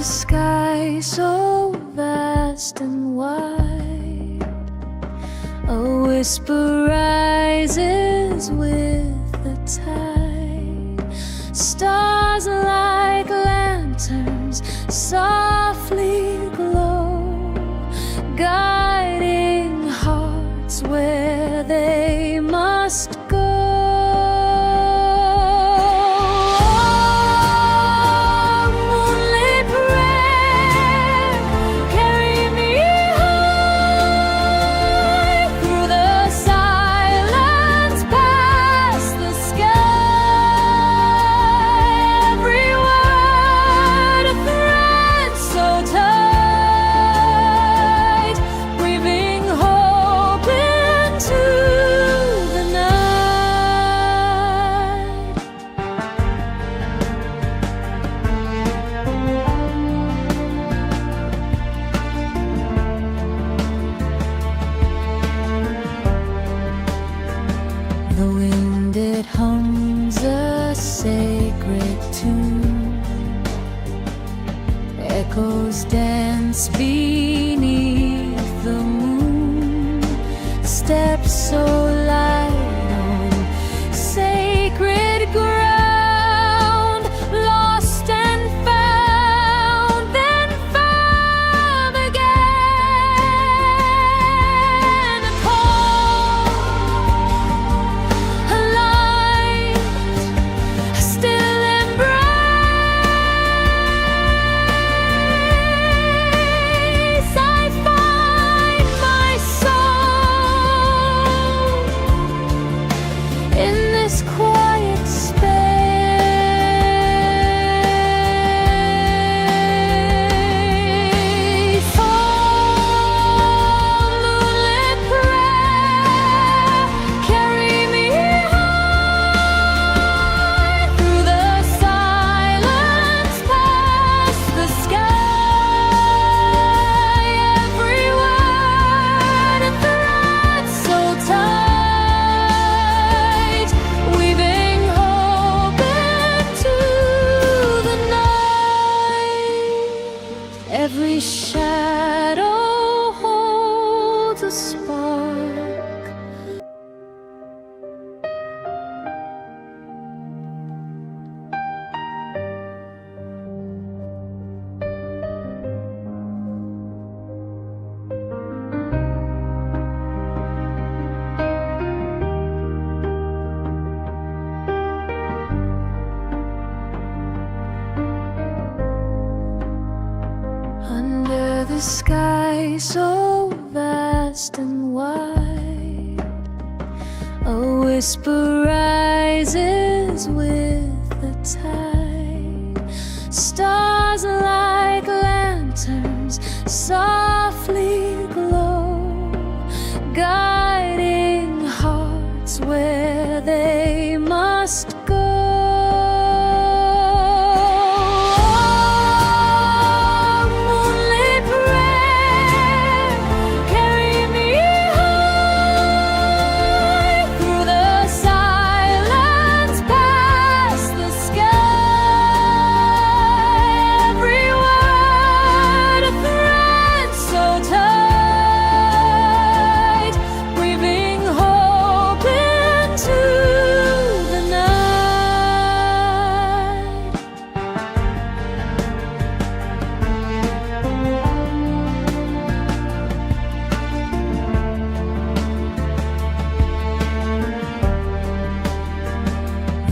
sky so vast and wide, a whisper rises with the tide. Stars like lanterns softly glow, guiding hearts where they must go. The wind, it hums a sacred tune. Echoes dance beneath the moon. Steps so light on sacred ground, lost and found, then found again. A call, a light, a still embrace. I find my soul in this quiet space. Oh, moonlit prayer, carry me high through the silence, past the sky. Every word a thread so tight, weaving hope into the night. Every shadow holds a spark. Under the sky so vast and wide, a whisper rises with the tide. Stars like lanterns softly glow, guiding hearts where they must go. Moonlit prayer, carry me high through the silence, past the sky. Every word a thread so tight, weaving hope into the night.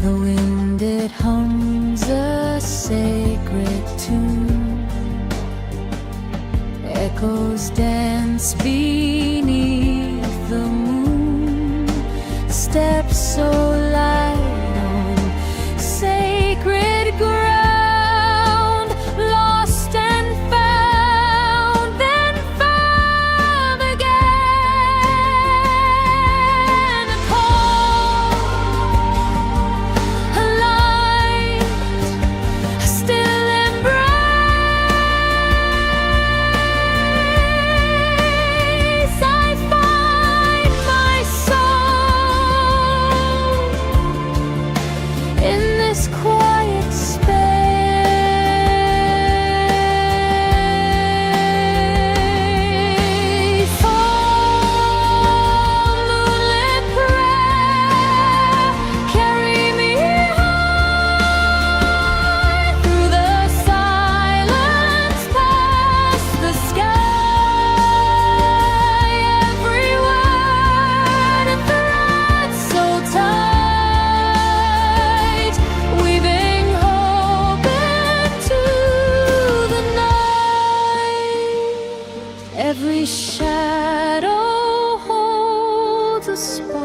The wind, it hums a sacred tune. Echoes dance beneath the moon. Steps so light on sacred ground, lost and found, then found again. A call, a light, a still embrace. I Every shadow holds a spark.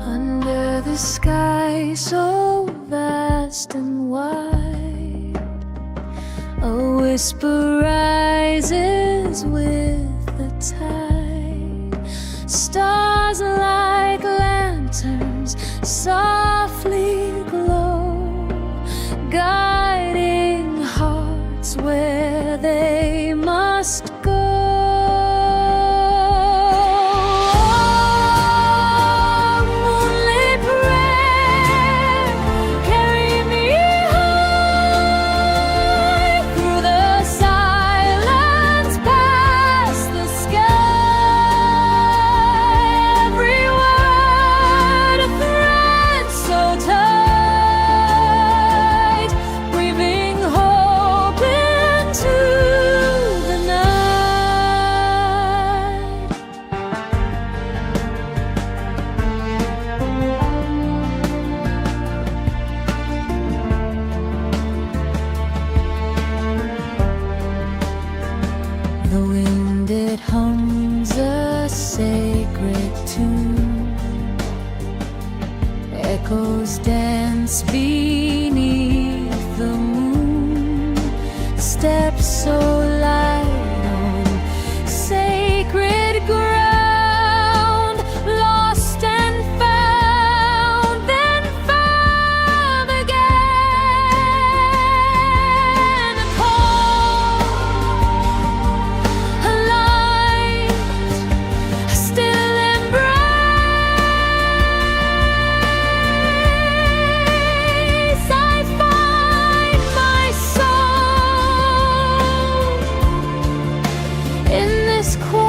Under the sky so vast and wide, a whisper rises with the tide. Stars like lanterns softly glow, guiding hearts where they must go. The wind, it hums a sacred tune. Echoes dance beneath the moon. Steps so light on sacred ground. Lost and found, then found again. A call, a light, a still embrace. I find my soul in this quiet